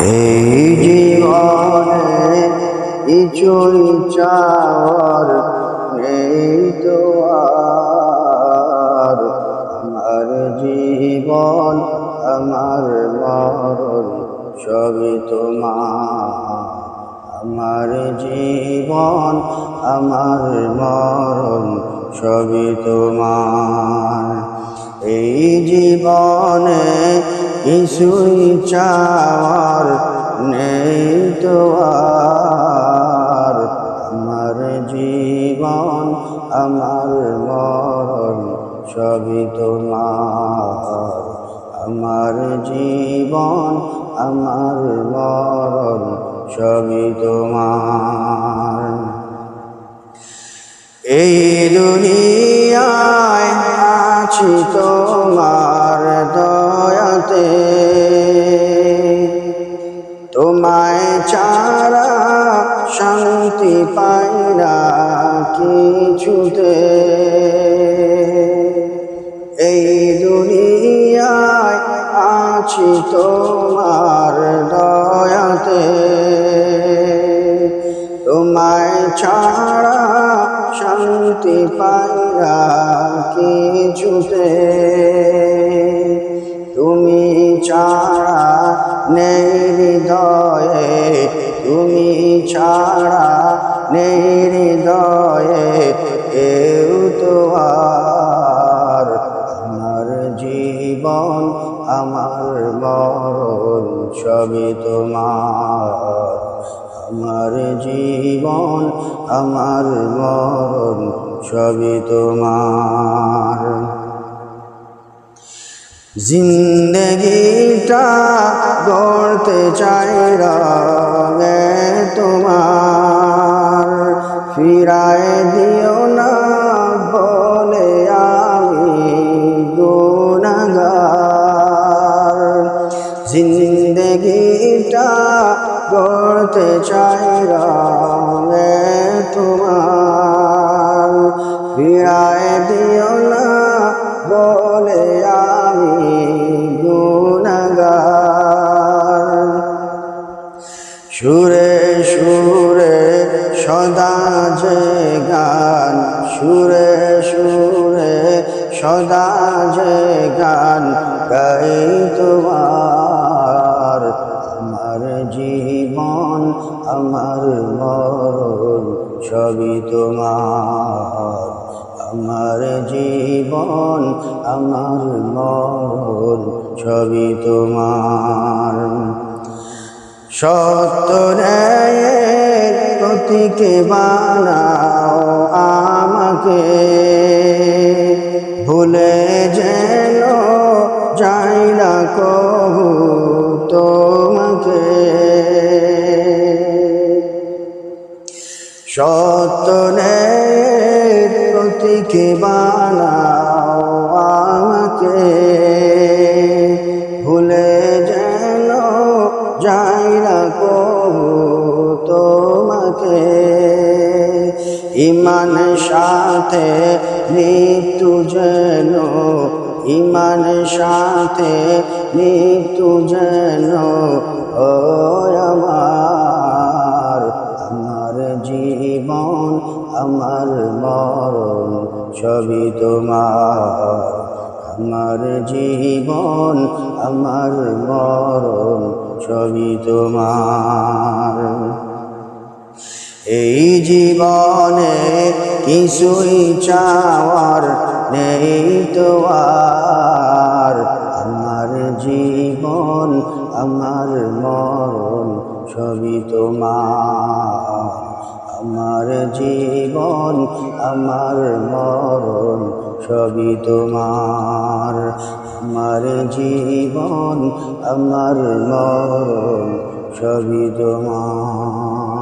এই জীবনে কিছুই চাওয়ার নেই তো আর। আমার জীবন আমার মরণ সবই তোমার। আমার জীবন আমার মরণ সবই তোমার। এই জীবনে কিছুই চাওয়ার নেই তো আর। আমার জীবন আমার মরণ সবই তোমার। আমার জীবন আমার মরণ সবই তোমার। এই দুনিয়ায় আছি তোমার দয়াতে, তোমায় ছাড়া শান্তি পাই না কিছুতে। এই দুনিয়ায় আছি তোমার দয়াতে, তোমায় ছাড়া শান্তি পাই না কিছুতে। তুমি ছাড়া নেই হৃদয়ে, তুমি ছাড়া নেই হৃদয়ে কেউ তো আর। আমার জীবন আমার মরণ সবই তোমার। আমার জীবন আমার মরণ সবই তোমার। জিন্দগিটা গড়তে চাই রঙে তোমার, ফিরায় দিও না বলে আমি গুনাহগার। জিন্দগিটা গড়তে চাই রঙে তোমার, ফিরায় দিও না বলে আমি গুনাহগার। সুরে সুরে সদা যে গান, সুরে সুরে সদা যে গান গাই তোমার। আমার জীবন আমার মরণ সবই তোমার। আমার জীবন আমার মরণ সবই তোমার। সত্য ন্যায়ের প্রতীকে বানাও আমাকে, ভুলে যেন যাই না কবু তোমাকে। সত্য ন্যায়ের প্রতীকে বানাও আমাকে, ভুলে যেন যাই না কবু তোমাকে। ঈমান সাথে মৃত্যু যেন, ঈমান সাথে মৃত্যু যেন ও আমার। আমার জীবন আমার মরণ সবই তোমার। আমার জীবন আমার মরণ সবই তোমার। এই জীবনে কিছুই চাওয়ার নেই তো আর। আমার জীবন আমার মরণ সবই তোমার। আমার জীবন আমার মরণ সবই তোমার। আমার জীবন আমার মরণ সবই তোমার।